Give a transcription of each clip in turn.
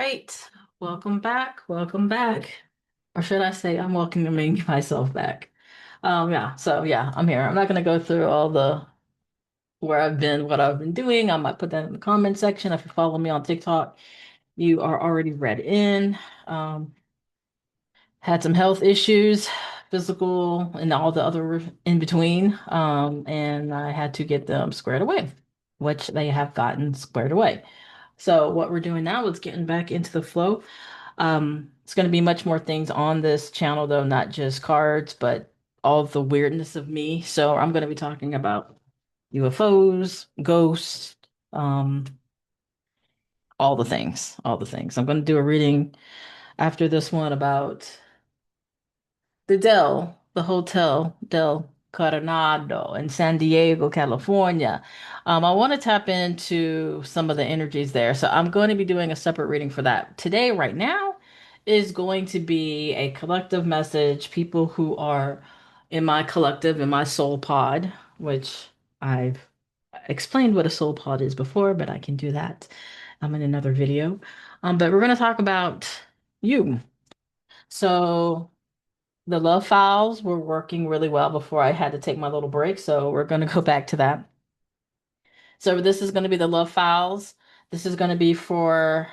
right. Welcome back. Welcome back. Or should I say I'm welcoming myself back. Yeah, I'm here. I'm not gonna go through all the where I've been, what I've been doing. I might put that in the comment section. If you follow me on TikTok, you are already read in. Um, had some health issues, physical and all the other in between. And I had to get them squared away, which they have gotten squared away. So what we're doing now is getting back into the flow. It's going to be much more things on this channel, though, not just cards, but all the weirdness of me. So I'm going to be talking about UFOs, ghosts, um, all the things, all the things. I'm going to do a reading after this one about the Hotel Del Coronado in San Diego, California. I want to tap into some of the energies there. So I'm going to be doing a separate reading for that. Today, right now, is going to be a collective message. People who are in my collective, in my soul pod, which I've explained what a soul pod is before, but I can do that in another video. But we're going to talk about you. So the love files were working really well before I had to take my little break, so we're going to go back to that. So this is going to be the love files. This is going to be for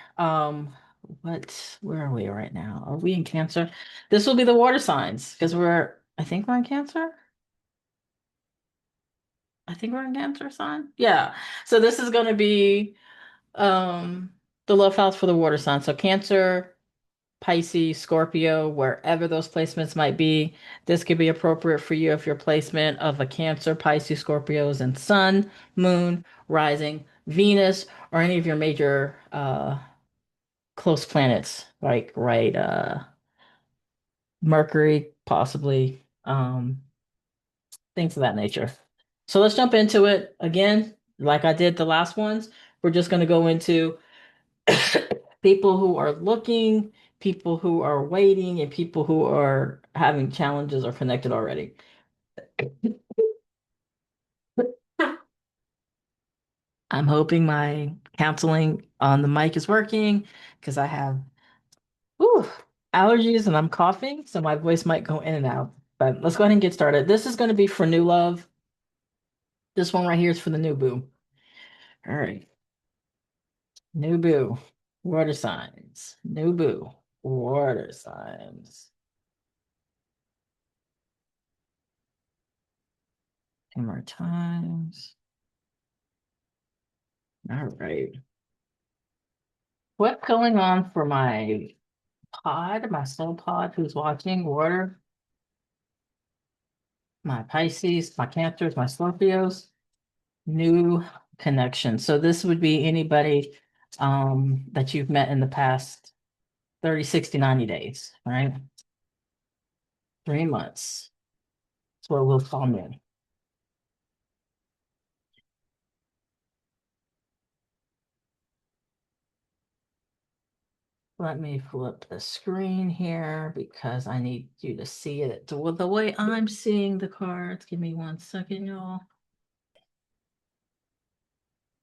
where are we right now? Are we in Cancer? This will be the water signs because I think we're in Cancer. I think we're in Cancer sign. Yeah. So this is going to be um the love files for the water sign. So Cancer, Pisces, Scorpio, wherever those placements might be. This could be appropriate for you if your placement of a Cancer, Pisces, Scorpios, and Sun, Moon, Rising, Venus, or any of your major close planets, like Mercury, possibly, things of that nature. So let's jump into it again, like I did the last ones. We're just going to go into people who are looking, people who are waiting, and people who are having challenges or connected already. I'm hoping my counseling on the mic is working because I have whew, allergies and I'm coughing, so my voice might go in and out. But let's go ahead and get started. This is going to be for new love. This one right here is for the new boo. All right. New boo. Water signs. New boo. Water signs. Two more times. All right. What's going on for my soul pod who's watching water, my Pisces, my Cancers, my Scorpios, new connection. So this would be anybody that you've met in the past 30, 60, 90 days, right? 3 months. That's what we'll call in. Let me flip the screen here because I need you to see it the way I'm seeing the cards. Give me 1 second, y'all.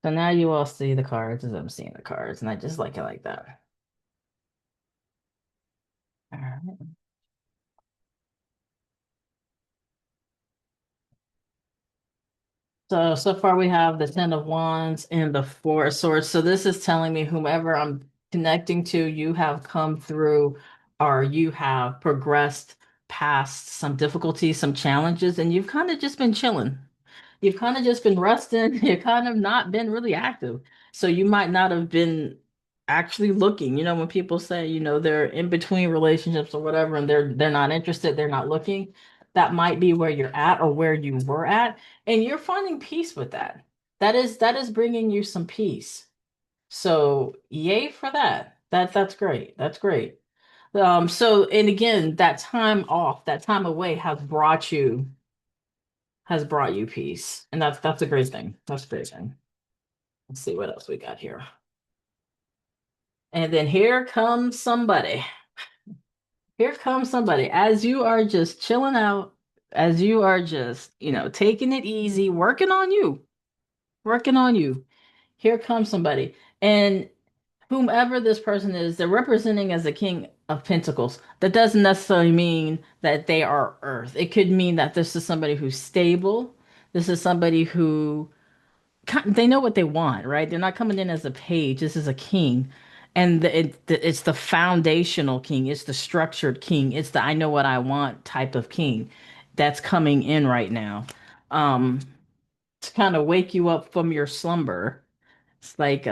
So now you all see the cards as I'm seeing the cards, and I just like it like that. All right. So far we have the Ten of Wands and the Four of Swords. So this is telling me whomever I'm connecting to, you have come through or you have progressed past some difficulties, some challenges, and you've kind of just been chilling. You've kind of just been resting. You've kind of not been really active. So you might not have been actually looking. You know, when people say, they're in between relationships or whatever, and they're not interested, they're not looking, that might be where you're at or where you were at, and you're finding peace with that. That is bringing you some peace. So yay for that. That's great. That's great. So and again, that time off, that time away has brought you peace. And that's a great thing. That's a great thing. Let's see what else we got here. And then here comes somebody. Here comes somebody. As you are just chilling out, as you are just, taking it easy, working on you, working on you. Here comes somebody. And whomever this person is, they're representing as a king of pentacles. That doesn't necessarily mean that they are earth. It could mean that this is somebody who's stable. This is somebody who they know what they want, right? They're not coming in as a page. This is a king. And it's the foundational king. It's the structured king. It's the I know what I want type of king that's coming in right now. Um, to kind of wake you up from your slumber. It's like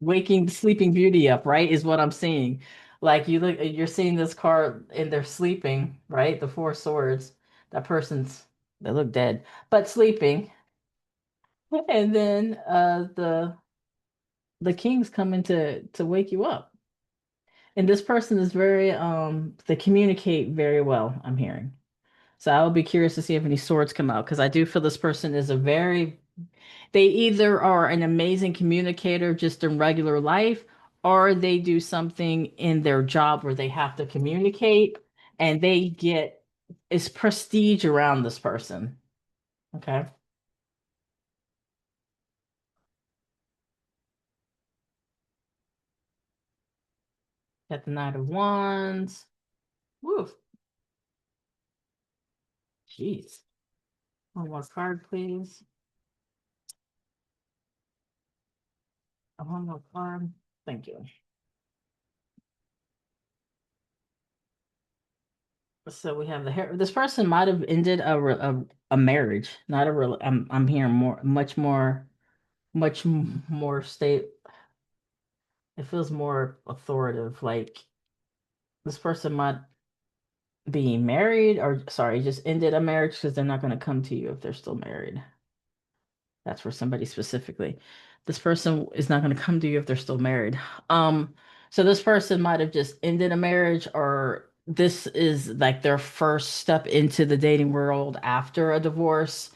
waking the sleeping beauty up, right? Is what I'm seeing. Like you're seeing this card and they're sleeping, right? The four swords. That person's they look dead, but sleeping. And then the king's coming to wake you up. And this person is very they communicate very well, I'm hearing. So I will be curious to see if any swords come out because I do feel this person is a very they either are an amazing communicator just in regular life or they do something in their job where they have to communicate and they get it's prestige around this person. Okay. Got the Knight of Wands. Woo. Jeez. One more card, please. One more card. Thank you. So we have the hair. This person might have ended a marriage, not a real. I'm hearing much more state. It feels more authoritative. Like this person might be married, or sorry, just ended a marriage because they're not going to come to you if they're still married. That's for somebody specifically. This person is not going to come to you if they're still married. Um, so this person might have just ended a marriage, or this is like their first step into the dating world after a divorce,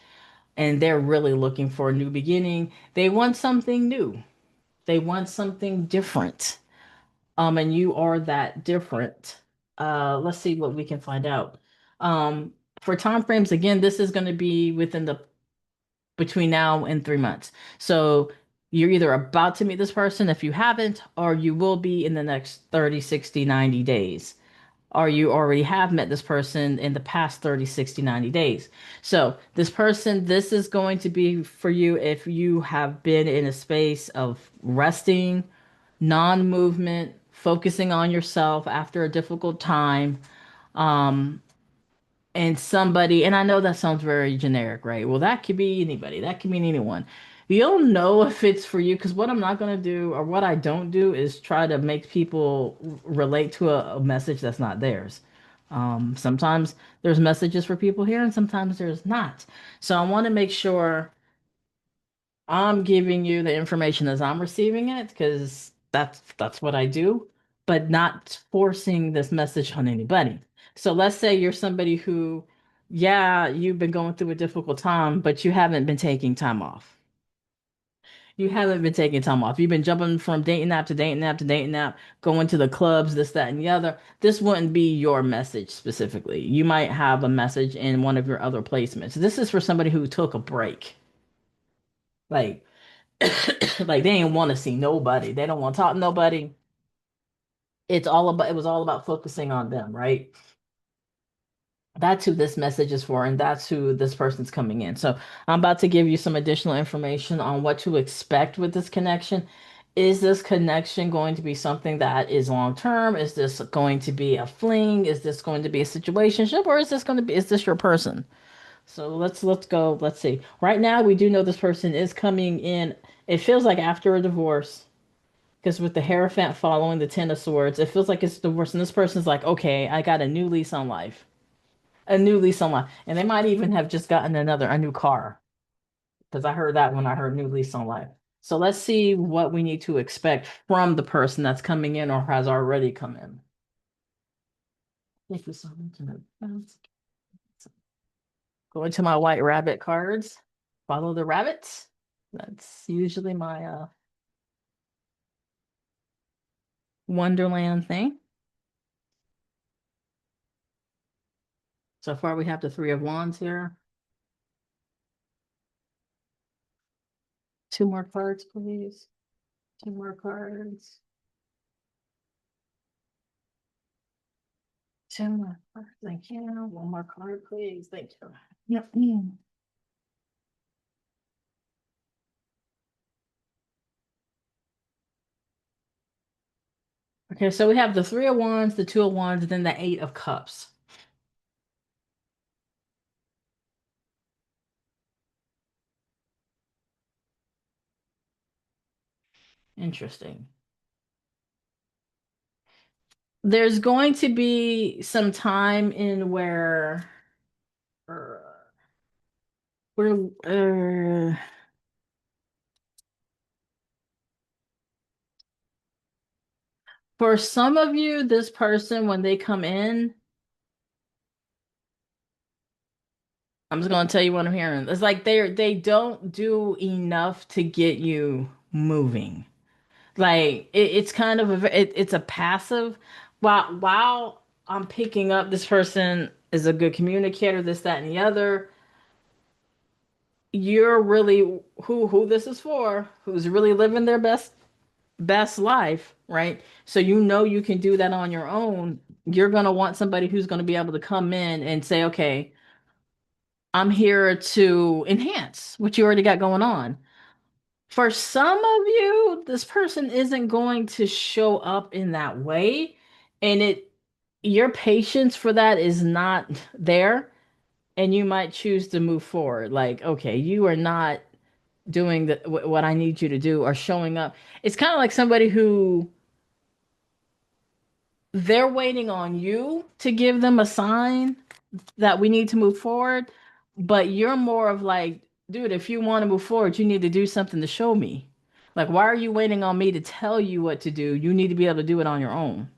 and they're really looking for a new beginning. They want something new. They want something different. And you are that different. Let's see what we can find out. For time frames, again, this is going to be within the between now and 3 months. So you're either about to meet this person if you haven't, or you will be in the next 30, 60, 90 days. Or you already have met this person in the past 30, 60, 90 days. So this person, this is going to be for you if you have been in a space of resting, non-movement, focusing on yourself after a difficult time. Um, and somebody, and I know that sounds very generic, right? Well, that could be anybody, that could mean anyone. You'll know if it's for you because what I'm not going to do or what I don't do is try to make people relate to a message that's not theirs. Sometimes there's messages for people here and sometimes there's not. So I want to make sure I'm giving you the information as I'm receiving it because that's what I do, but not forcing this message on anybody. So let's say you're somebody who, yeah, you've been going through a difficult time, but you haven't been taking time off. You haven't been taking time off. You've been jumping from dating app to dating app to dating app, going to the clubs, this, that, and the other. This wouldn't be your message specifically. You might have a message in one of your other placements. This is for somebody who took a break. Like, like they ain't want to see nobody. They don't want to talk to nobody. It was all about focusing on them, right? That's who this message is for, and that's who this person's coming in. So I'm about to give you some additional information on what to expect with this connection. Is this connection going to be something that is long term? Is this going to be a fling? Is this going to be a situationship? Or is this your person? So let's go. Let's see. Right now we do know this person is coming in. It feels like after a divorce. Because with the Hierophant following the Ten of Swords, it feels like it's divorce. And this person's like, okay, I got a new lease on life. A new lease on life. And they might even have just gotten a new car. Because I heard that when I heard new lease on life. So let's see what we need to expect from the person that's coming in or has already come in. Thank you so much. Go into my white rabbit cards. Follow the rabbits. That's usually my Wonderland thing. So far we have the Three of Wands here. Two more cards, please. Two more cards. Two more cards. Thank you. One more card, please. Thank you. Yep. Okay, so we have the three of wands, the two of wands, and then the eight of cups. Interesting. There's going to be some time in uh, where for some of you, this person, when they come in, I'm just gonna tell you what I'm hearing. It's like they don't do enough to get you moving. Like it's kind of it's a passive. While I'm picking up this person is a good communicator, this, that, and the other. You're really who this is for, who's really living their best life, right? So you know you can do that on your own. You're gonna want somebody who's gonna be able to come in and say, okay, I'm here to enhance what you already got going on. For some of you, this person isn't going to show up in that way, and it your patience for that is not there, and you might choose to move forward. Like, okay, you are not doing what I need you to do or showing up. It's kind of like somebody who they're waiting on you to give them a sign that we need to move forward, but you're more of like, dude, if you want to move forward, you need to do something to show me. Like, why are you waiting on me to tell you what to do? You need to be able to do it on your own.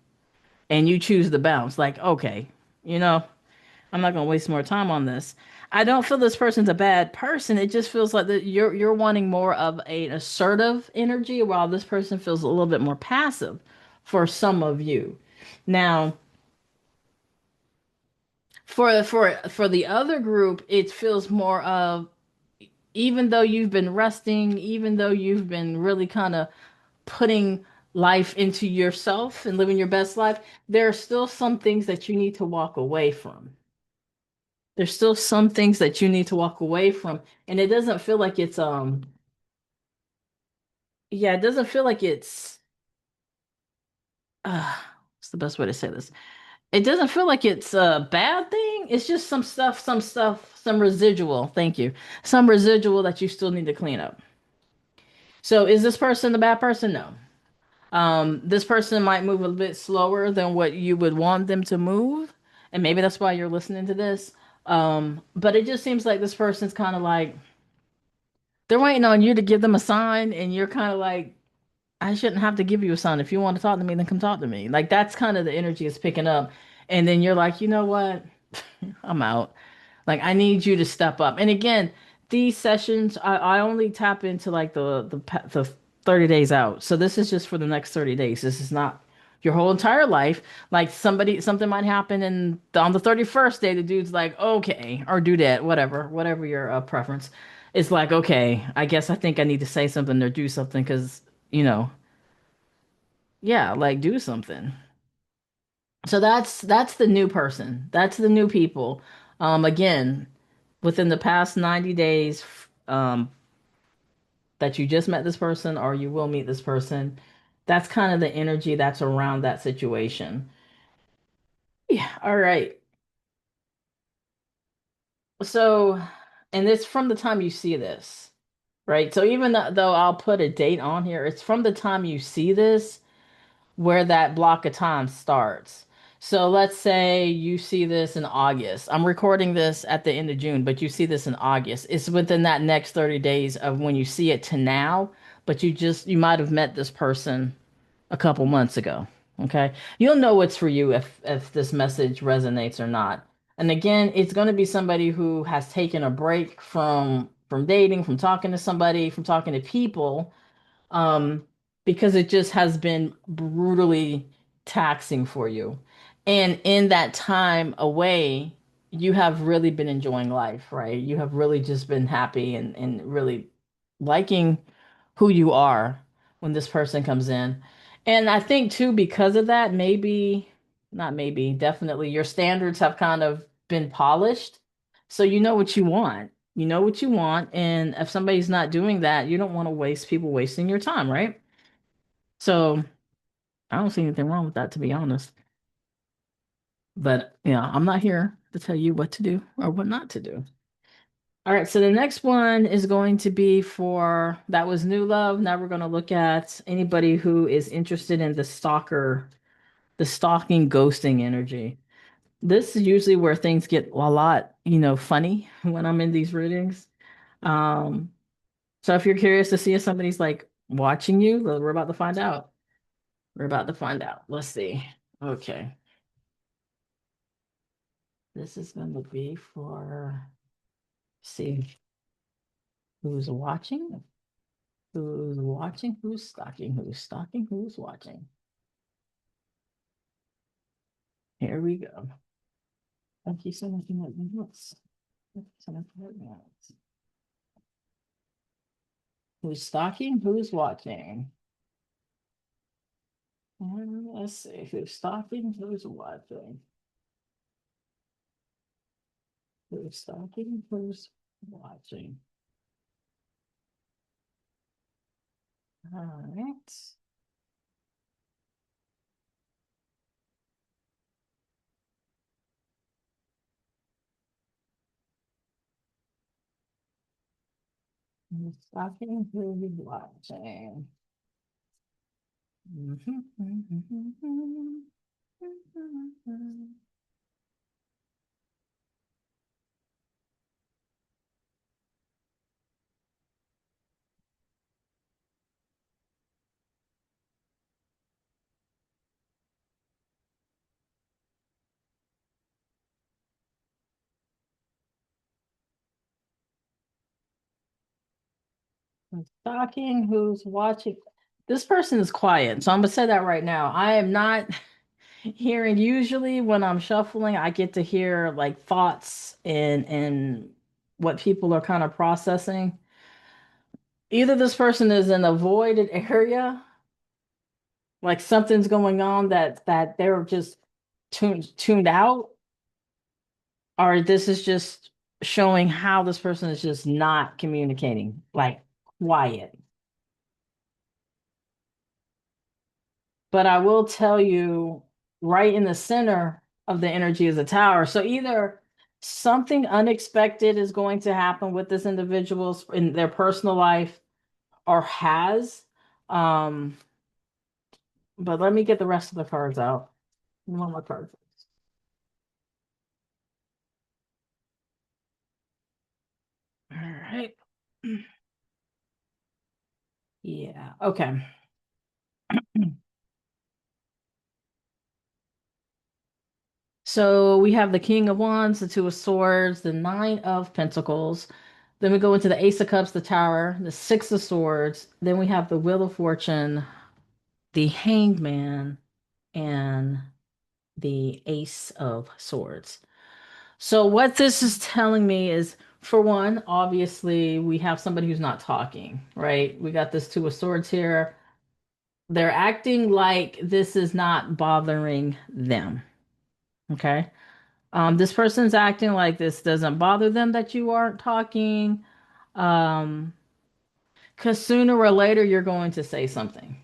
And you choose to bounce. Like, okay, you know, I'm not gonna waste more time on this. I don't feel this person's a bad person. It just feels like that you're wanting more of an assertive energy, while this person feels a little bit more passive for some of you. Now, for the other group, it feels more of, even though you've been resting, even though you've been really kind of putting life into yourself and living your best life, there are still some things that you need to walk away from. There's still some things that you need to walk away from, and it doesn't feel like it's yeah, it doesn't feel like it's uh what's the best way to say this? It doesn't feel like it's a bad thing. It's just some residual. Thank you. Some residual that you still need to clean up. So is this person the bad person? No. This person might move a bit slower than what you would want them to move, and maybe that's why you're listening to this. But it just seems like this person's kind of like they're waiting on you to give them a sign, and you're kind of like, I shouldn't have to give you a sign. If you want to talk to me, then come talk to me. Like that's kind of the energy it's picking up. And then you're like, you know what? I'm out. Like I need you to step up. And again, these sessions, I only tap into like the 30 days out. So this is just for the next 30 days. This is not your whole entire life. Like something might happen and on the 31st day, the dude's like, okay, or do that, whatever your preference. It's like, okay, I guess I think I need to say something or do something because, you know, yeah, like do something. So that's the new person. That's the new people. Again, within the past 90 days, that you just met this person or you will meet this person, that's kind of the energy that's around that situation. Yeah, all right. So, and it's from the time you see this, right? So even though I'll put a date on here, it's from the time you see this where that block of time starts. So let's say you see this in August. I'm recording this at the end of June, but you see this in August. It's within that next 30 days of when you see it to now, but you might have met this person a couple months ago. Okay. You'll know what's for you if this message resonates or not. And again, it's going to be somebody who has taken a break from dating, from talking to somebody, from talking to people, um, because it just has been brutally taxing for you. And in that time away, you have really been enjoying life, right? You have really just been happy and really liking who you are. when this person comes in. And I think too, because of that, maybe, not maybe, definitely your standards have kind of been polished. So you know what you want. You know what you want. And if somebody's not doing that, you don't want to waste people wasting your time, right? So I don't see anything wrong with that, to be honest. But yeah, I'm not here to tell you what to do or what not to do. All right, so the next one is going to be for that was new love. Now we're going to look at anybody who is interested in the stalker, the stalking, ghosting energy. This is usually where things get a lot, funny when I'm in these readings. Um, so if you're curious to see if somebody's like watching you, well, we're about to find out. We're about to find out. Let's see. Okay. This is going to be for see who's watching. Who's watching? Who's stalking? Who's stalking? Who's watching? Here we go. Thank you so much for letting me notes. Thank you so much for letting me notes. Who's stalking? Who's watching? Let's see. Who's stalking? Who's watching? Who's stalking? Who's watching? All right. Who's stalking? Who's watching? Who's stalking? Who's watching? This person is quiet, so I'm gonna say that right now. I am not hearing. Usually, when I'm shuffling, I get to hear like thoughts and what people are kind of processing. Either this person is in a voided area, like something's going on that they're just tuned out, or this is just showing how this person is just not communicating, like quiet. But I will tell you, right in the center of the energy is a tower. So either something unexpected is going to happen with this individual in their personal life or has. Um, but let me get the rest of the cards out. One more card. All right. Yeah. Okay. So we have the King of Wands, the Two of Swords, the Nine of Pentacles. Then we go into the Ace of Cups, the Tower, the Six of Swords. Then we have the Wheel of Fortune, the Hanged Man, and the Ace of Swords. So what this is telling me is, for one, obviously we have somebody who's not talking, right? We got this Two of Swords here. They're acting like this is not bothering them. Okay. This person's acting like this doesn't bother them that you aren't talking. Um, because sooner or later you're going to say something.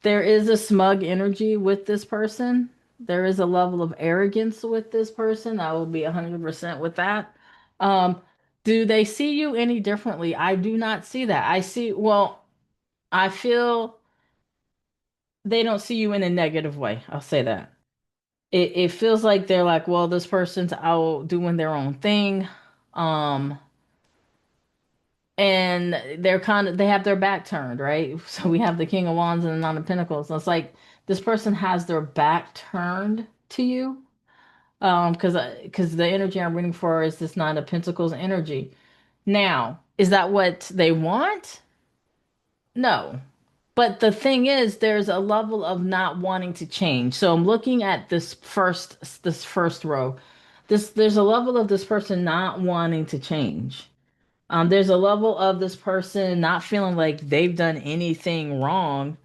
There is a smug energy with this person. There is a level of arrogance with this person. I will be 100% with that. Um, do they see you any differently? I do not see that. I feel they don't see you in a negative way. I'll say that. It feels like they're like, well, this person's out doing their own thing. Um, and they have their back turned, right? So we have the King of Wands and the Nine of Pentacles. So it's like this person has their back turned to you. Because the energy I'm reading for is this Nine of Pentacles energy. Now, is that what they want? No. But the thing is, there's a level of not wanting to change. So I'm looking at this first row. There's a level of this person not wanting to change. There's a level of this person not feeling like they've done anything wrong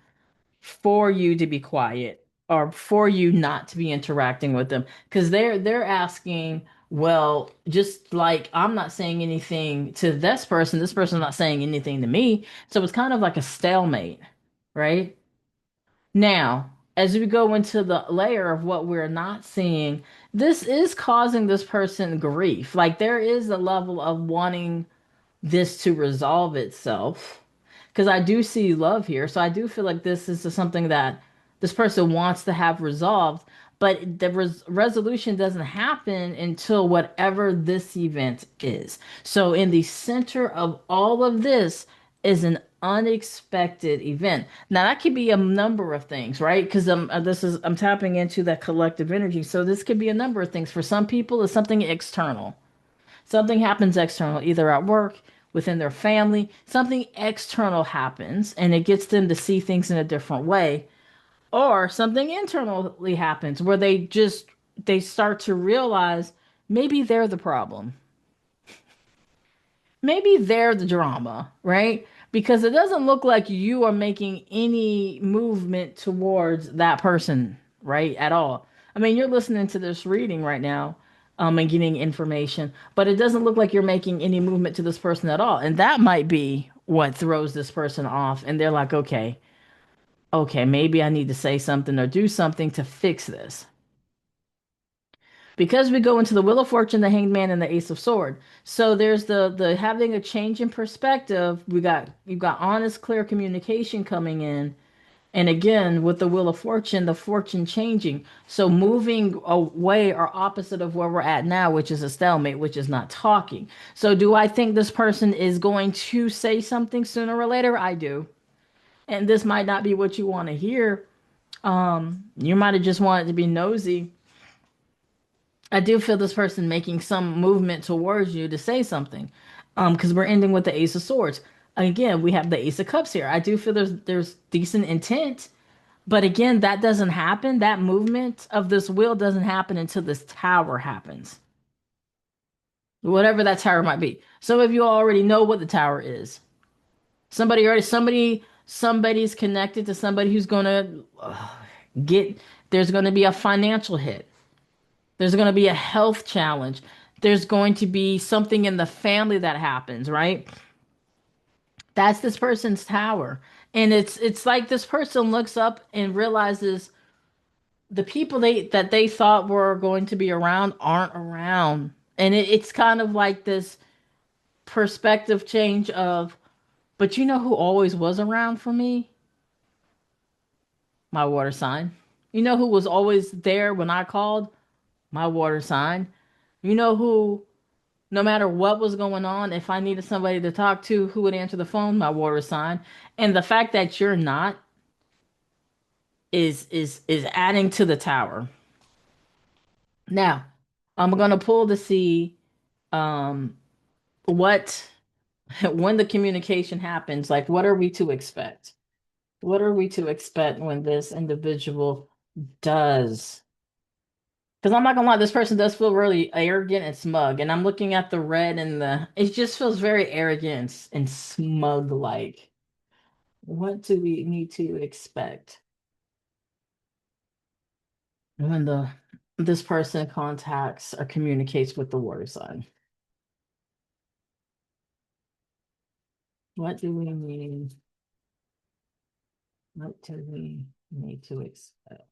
for you to be quiet or for you not to be interacting with them because they're asking, well, just like I'm not saying anything to this person's not saying anything to me, so it's kind of like a stalemate, right? Now, as we go into the layer of what we're not seeing, this is causing this person grief. Like there is a level of wanting this to resolve itself because I do see love here. So I do feel like this is something that this person wants to have resolved, but the resolution doesn't happen until whatever this event is. So in the center of all of this is an unexpected event. Now that could be a number of things, right? Because I'm tapping into that collective energy. So this could be a number of things. For some people, it's something external. Something happens external, either at work, within their family, something external happens and it gets them to see things in a different way. Or something internally happens where they start to realize maybe they're the problem. Maybe they're the drama, right? Because it doesn't look like you are making any movement towards that person, right? At all. I mean, you're listening to this reading right now, and getting information, but it doesn't look like you're making any movement to this person at all. And that might be what throws this person off. And they're like, okay, maybe I need to say something or do something to fix this. Because we go into the Wheel of Fortune, the Hanged Man, and the Ace of Sword. So there's the having a change in perspective. You've got honest, clear communication coming in. And again, with the Wheel of Fortune, the fortune changing. So moving away or opposite of where we're at now, which is a stalemate, which is not talking. So do I think this person is going to say something sooner or later? I do. And this might not be what you want to hear. You might have just wanted to be nosy. I do feel this person making some movement towards you to say something. Because we're ending with the Ace of Swords. Again, we have the Ace of Cups here. I do feel there's decent intent, but again, that doesn't happen. That movement of this wheel doesn't happen until this tower happens. Whatever that tower might be. Some of you already know what the tower is. Somebody's connected to somebody who's gonna get. There's gonna be a financial hit. There's going to be a health challenge. There's going to be something in the family that happens, right? That's this person's tower. And it's like this person looks up and realizes the people that they thought were going to be around aren't around. And it's kind of like this perspective change of, but you know who always was around for me? My water sign. You know who was always there when I called? My water sign. You know who no matter what was going on, if I needed somebody to talk to, who would answer the phone? My water sign. And the fact that you're not is adding to the tower. Now, I'm gonna pull to see um what when the communication happens, like what are we to expect? What are we to expect when this individual does? Because I'm not gonna lie, this person does feel really arrogant and smug. And I'm looking at the red and it just feels very arrogant and smug like. What do we need to expect when this person contacts or communicates with the water sign? What do we need? What do we need to expect?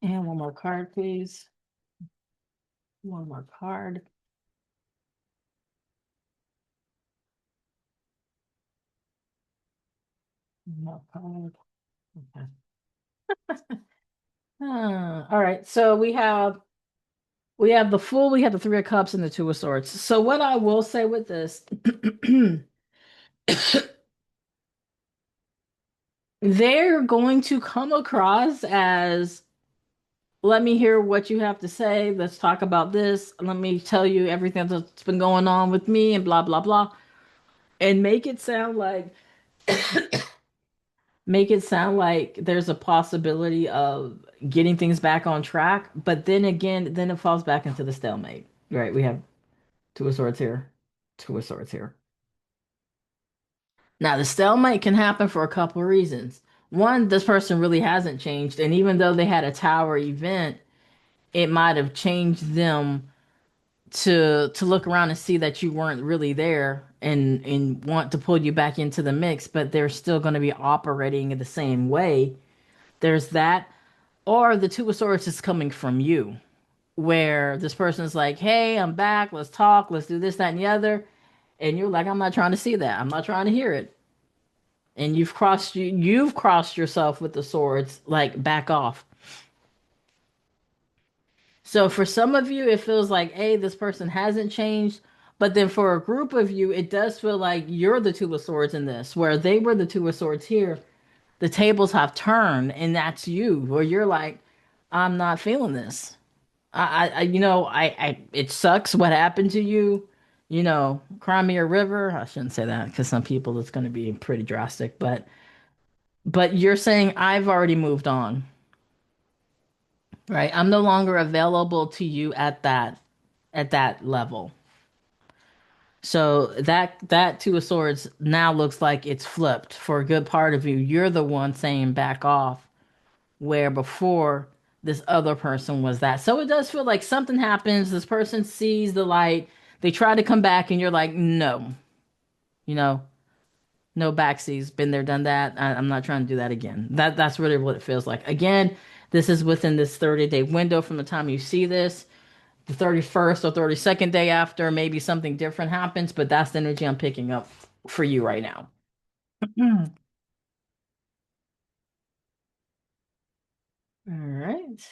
And one more card, please. One more card. One more card. Okay. All right. So we have the Fool, we have the Three of Cups, and the Two of Swords. So what I will say with this, they're going to come across as, let me hear what you have to say. Let's talk about this. Let me tell you everything that's been going on with me and blah blah blah. And make it sound like there's a possibility of getting things back on track. But then again, then it falls back into the stalemate. Right? We have two of swords here, two of swords here. Now, the stalemate can happen for a couple of reasons. One, this person really hasn't changed, and even though they had a tower event, it might have changed them to look around and see that you weren't really there and want to pull you back into the mix, but they're still going to be operating in the same way. There's that. Or the two of swords is coming from you, where this person's like, hey, I'm back, let's talk, let's do this, that, and the other. And you're like, I'm not trying to see that. I'm not trying to hear it. And you've crossed yourself with the swords, like back off. So for some of you, it feels like, hey, this person hasn't changed. But then for a group of you, it does feel like you're the two of swords in this, where they were the two of swords here. The tables have turned, and that's you, where you're like, I'm not feeling this. It sucks what happened to you. Cry me a river. I shouldn't say that because some people it's going to be pretty drastic, but you're saying I've already moved on, right? I'm no longer available to you at that level. So that two of swords now looks like it's flipped for a good part of you. You're the one saying back off, where before this other person was that. So it does feel like something happens. This person sees the light. They try to come back, and you're like, no, you know, no backseas. Been there, done that. I'm not trying to do that again. That's really what it feels like. Again, this is within this 30-day window from the time you see this. The 31st or 32nd day after, maybe something different happens, but that's the energy I'm picking up for you right now. All right.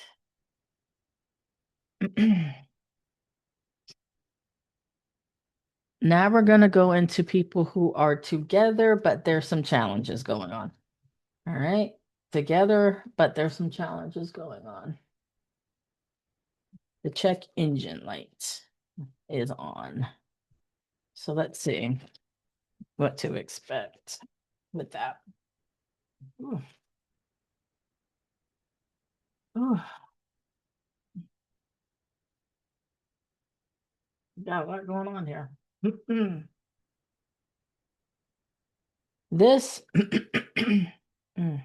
Now we're going to go into people who are together, but there's some challenges going on. All right. Together, but there's some challenges going on. The check engine light is on. So let's see what to expect with that. Ooh, ooh, got a lot going on here. This, mm,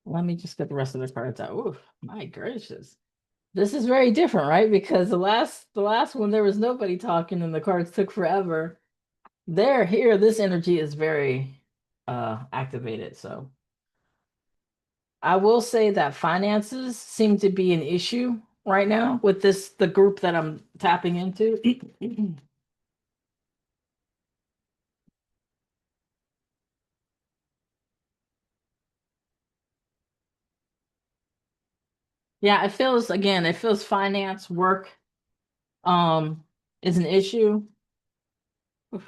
let me just get the rest of the cards out. Ooh, my gracious. This is very different, right? Because the last one there was nobody talking and the cards took forever. Here, this energy is very activated. So I will say that finances seem to be an issue right now with the group that I'm tapping into. Yeah, it feels finance work um is an issue. Ugh.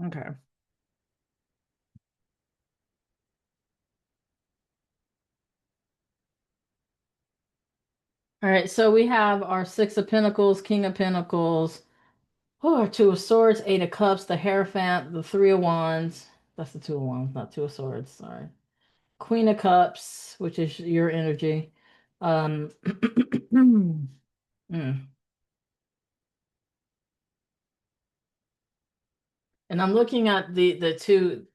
Okay. All right, so we have our Six of Pentacles, King of Pentacles, Two of Swords, Eight of Cups, the Hierophant, the Three of Wands. That's the Two of Wands, not Two of Swords. Sorry. Queen of Cups, which is your energy. Mm. And I'm looking at the two.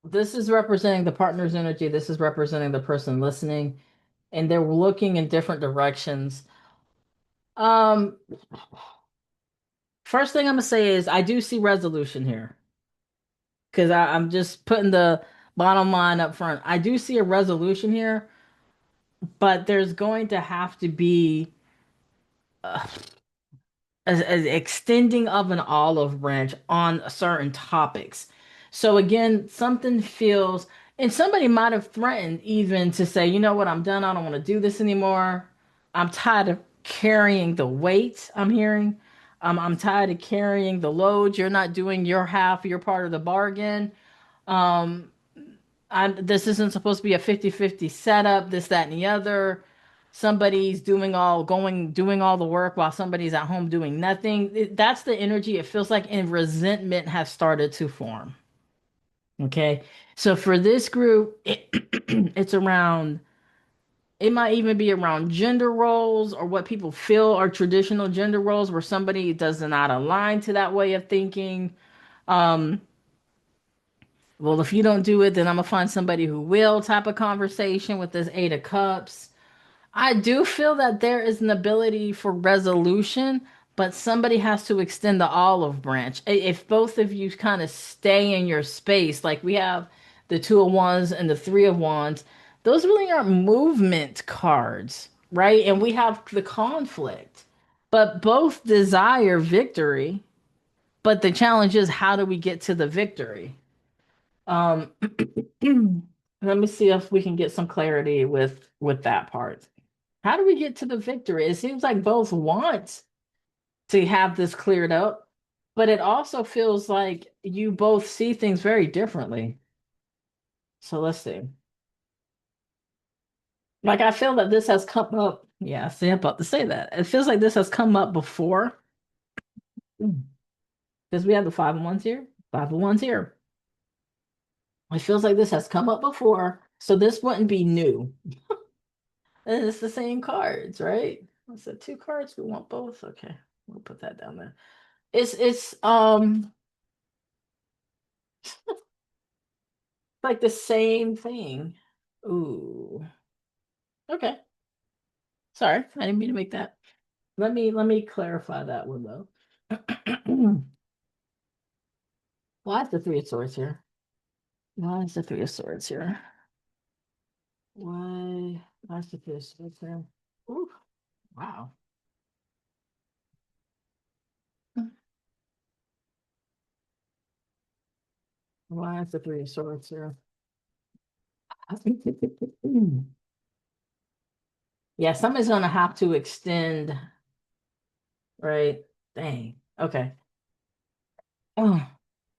This is representing the partner's energy. This is representing the person listening, and they're looking in different directions. Um, First thing I'm gonna say is I do see resolution here because I'm just putting the bottom line up front. I do see a resolution here, but there's going to have to be uh, an extending of an olive branch on certain topics. So again, something feels, and somebody might have threatened even to say, you know what, I'm done. I don't want to do this anymore. I'm tired of carrying the weight I'm hearing. I'm tired of carrying the load. You're not doing your half, your part of the bargain. Um, this isn't supposed to be a 50-50 setup, this, that, and the other. somebody's doing all the work while somebody's at home doing nothing. That's the energy it feels like, and resentment has started to form. Okay. So for this group, it's around, it might even be around gender roles or what people feel are traditional gender roles where somebody does not align to that way of thinking. Um, well, if you don't do it, then I'm gonna find somebody who will type of conversation with this Eight of Cups. I do feel that there is an ability for resolution, but somebody has to extend the olive branch. If both of you kind of stay in your space, like we have the Two of Wands and the Three of Wands, those really aren't movement cards, right? And we have the conflict, but both desire victory. But the challenge is, how do we get to the victory? Um, let me see if we can get some clarity with that part. How do we get to the victory? It seems like both want to have this cleared up, but it also feels like you both see things very differently. So let's see. Like I feel that this has come up. Yeah, see, I'm about to say that. It feels like this has come up before because we have the Five of Wands here, Five of Wands here. It feels like this has come up before, so this wouldn't be new. And it's the same cards, right? What's that? Two cards? We want both? Okay, we'll put that down there. It's like the same thing. Ooh. Okay. Sorry, I didn't mean to make that. Let me clarify that one though. Why is the Three of Swords here? Why is the Three of Swords here? Why is the Three of Swords here? Ooh, wow. Why is the Three of Swords here? Yeah, somebody's gonna have to extend, right? Dang. Okay. Oh,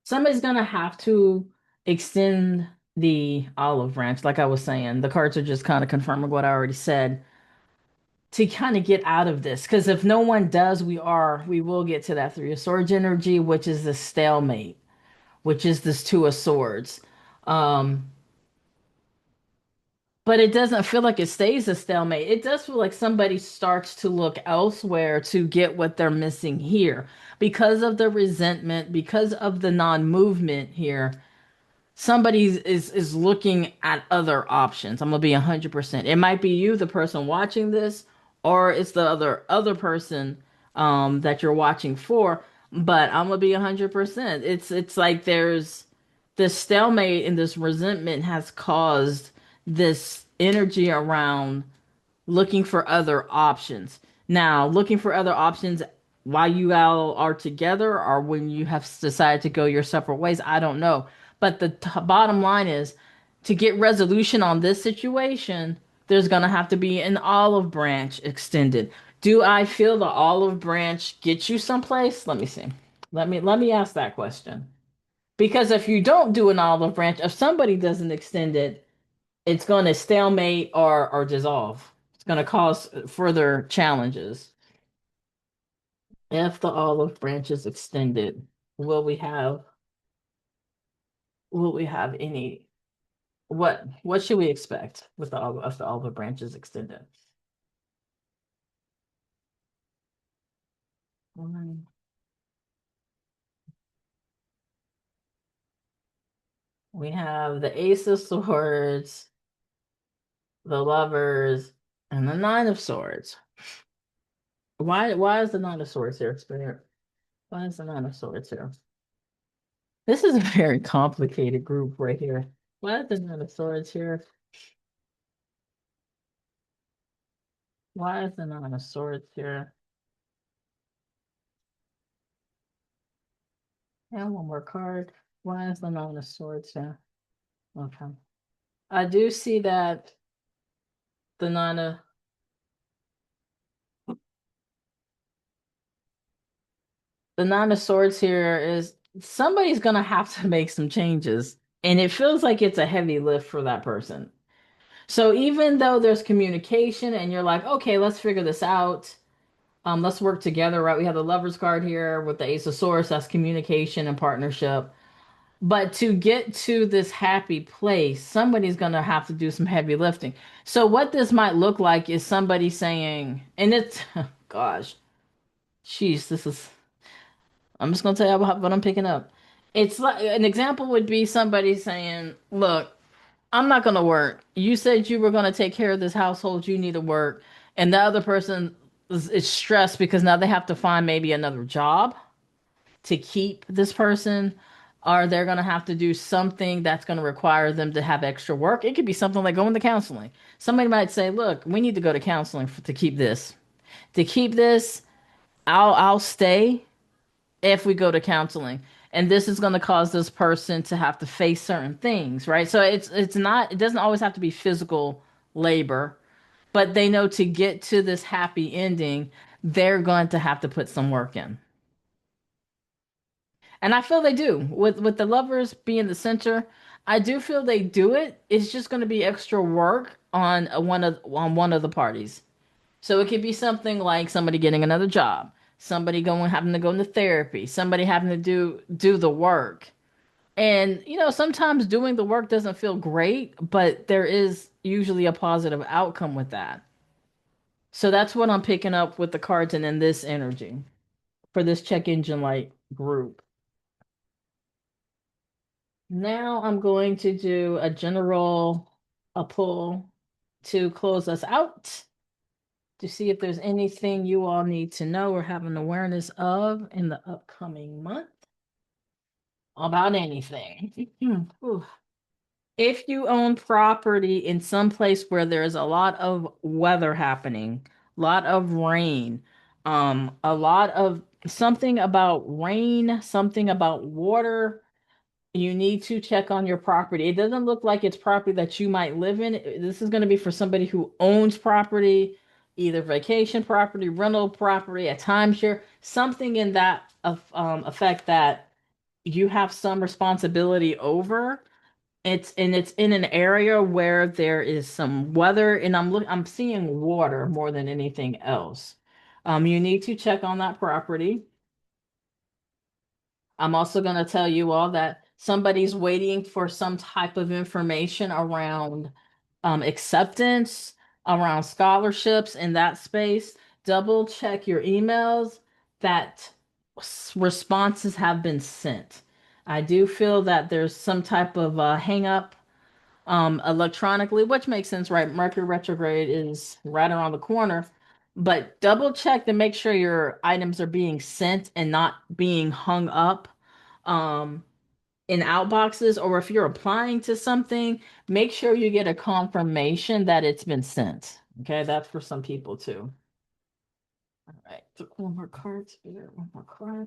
somebody's gonna have to extend the olive branch, like I was saying. The cards are just kind of confirming what I already said to kind of get out of this. Because if no one does, we will get to that Three of Swords energy, which is the stalemate, which is this Two of Swords. Um, but it doesn't feel like it stays a stalemate. It does feel like somebody starts to look elsewhere to get what they're missing here because of the resentment, because of the non-movement here. Somebody is looking at other options. I'm gonna be 100%. It might be you, the person watching this, or it's the other person that you're watching for. But I'm gonna be 100%. It's like there's this stalemate and this resentment has caused this energy around looking for other options. Now, looking for other options while you all are together or when you have decided to go your separate ways, I don't know. But the bottom line is to get resolution on this situation, there's going to have to be an olive branch extended. Do I feel the olive branch get you someplace? Let me see. Let me ask that question. Because if you don't do an olive branch, if somebody doesn't extend it, it's going to stalemate or dissolve. It's going to cause further challenges. If the olive branch is extended, will we have will we have any what should we expect with the olive branches extended? Um, We have the Ace of Swords, the Lovers, and the Nine of Swords. Why is the Nine of Swords here, Spirit? Why is the Nine of Swords here? This is a very complicated group right here. Why is the Nine of Swords here? Why is the Nine of Swords here? And one more card. Why is the Nine of Swords here? Okay. I do see that the Nine of the Nine of Swords here is somebody's gonna have to make some changes. And it feels like it's a heavy lift for that person. So even though there's communication and you're like, okay, let's figure this out. Let's work together, right? We have the lovers card here with the Ace of Swords. That's communication and partnership. But to get to this happy place, somebody's going to have to do some heavy lifting. So what this might look like is somebody saying, and it's, gosh, jeez, this is, I'm just going to tell you what I'm picking up. It's like an example would be somebody saying, look, I'm not going to work. You said you were going to take care of this household. You need to work. And the other person is stressed because now they have to find maybe another job to keep this person, or they're going to have to do something that's going to require them to have extra work. It could be something like going to counseling. Somebody might say, "Look, we need to go to counseling to keep this. To keep this, I'll stay if we go to counseling." And this is going to cause this person to have to face certain things, right? So it's not, it doesn't always have to be physical labor, but they know to get to this happy ending, they're going to have to put some work in. And I feel they do. With the lovers being the center, I do feel they do it. It's just going to be extra work on one of the parties. So it could be something like somebody getting another job, somebody going having to go into therapy, somebody having to do the work. And sometimes doing the work doesn't feel great, but there is usually a positive outcome with that. So that's what I'm picking up with the cards and in this energy for this check engine light group. Now I'm going to do a pull to close us out to see if there's anything you all need to know or have an awareness of in the upcoming month about anything. Whew. If you own property in some place where there's a lot of weather happening, a lot of rain, a lot of something about rain, something about water, you need to check on your property. It doesn't look like it's property that you might live in. This is going to be for somebody who owns property, either vacation property, rental property, a timeshare, something in that of effect that you have some responsibility over. It's in an area where there is some weather, and I'm seeing water more than anything else. You need to check on that property. I'm also going to tell you all that somebody's waiting for some type of information around acceptance, around scholarships in that space. Double check your emails that responses have been sent. I do feel that there's some type of hang up electronically, which makes sense, right? Mercury retrograde is right around the corner. But double check to make sure your items are being sent and not being hung up um, in outboxes. Or if you're applying to something, make sure you get a confirmation that it's been sent. Okay, that's for some people too. All right, took one more card here, one more card.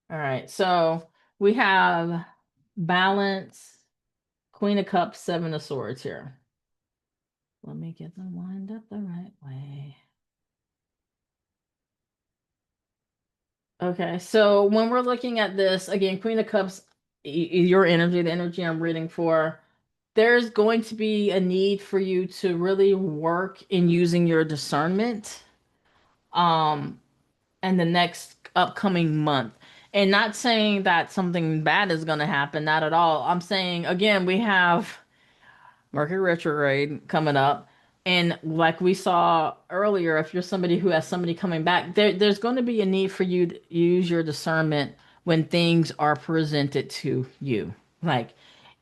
All right, so we have balance, Queen of Cups, Seven of Swords here. Let me get them lined up the right way. Okay, so when we're looking at this, again, Queen of Cups, your energy, the energy I'm reading for, there's going to be a need for you to really work in using your discernment um in the next upcoming month. And not saying that something bad is going to happen, not at all. I'm saying again, we have Mercury retrograde coming up. And like we saw earlier, if you're somebody who has somebody coming back, there's going to be a need for you to use your discernment when things are presented to you. Like,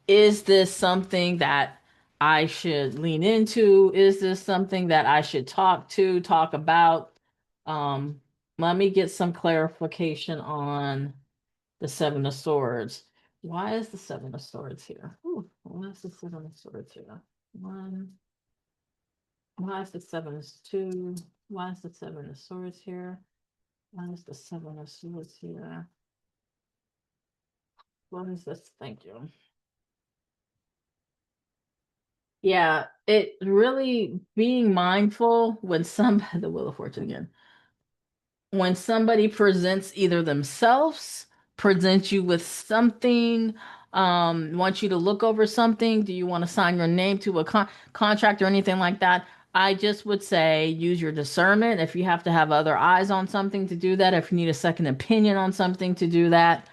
is this something that I should lean into? Is this something that I should talk about? Um, Let me get some clarification on the Seven of Swords. Why is the Seven of Swords here? Ooh, why is the Seven of Swords here? One. Why is the Seven of Two? Why is the Seven of Swords here? Why is the Seven of Swords here? What is this? Thank you. Yeah, it really being mindful when somebody, the Wheel of Fortune again, when somebody presents either themselves, presents you with something, Want you to look over something? Do you want to sign your name to a contract or anything like that? I just would say use your discernment. If you have to have other eyes on something to do that, if you need a second opinion on something to do that,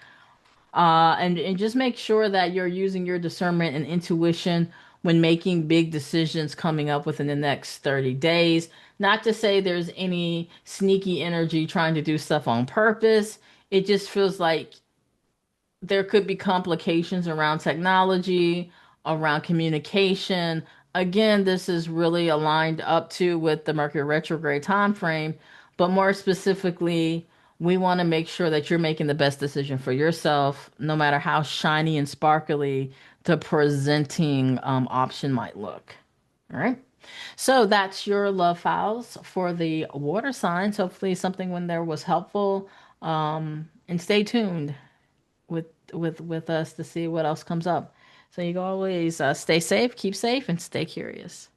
and just make sure that you're using your discernment and intuition when making big decisions coming up within the next 30 days. Not to say there's any sneaky energy trying to do stuff on purpose. It just feels like there could be complications around technology, around communication. Again, this is really aligned up to with the Mercury retrograde time frame, but more specifically, we want to make sure that you're making the best decision for yourself, no matter how shiny and sparkly the presenting option might look. All right. So that's your love files for the water signs. Hopefully, something when there was helpful. And stay tuned with us to see what else comes up. So you can always stay safe, keep safe, and stay curious.